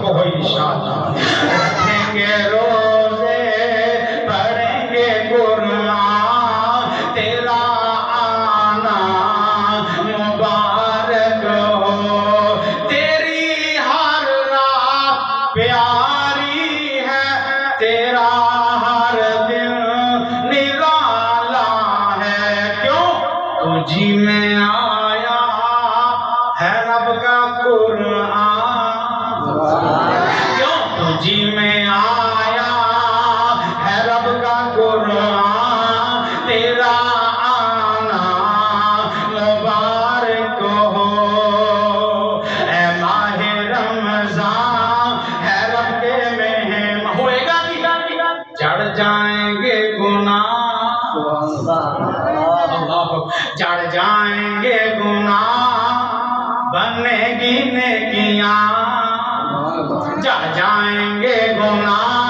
کہو انشاءاللہ رکھیں گے روزے پڑھیں گے قرآن تیرا آنا مبارک ہو تیری ہر رات پیاری ہے تیرا ہر دن نرالا ہے کیوں تجھی میں آیا ہے رب کا قرآن کیوں تجھی میں آیا ہے رب کا قرآن تیرا آنا مبارک ہو اے ماہ رمضان ہے رب کے مہمان ہوئے گا چڑھ جائیں گے گناہ چڑھ جائیں گے گناہ بنے گی نیکیاں چڑھ جائیں گے گناہ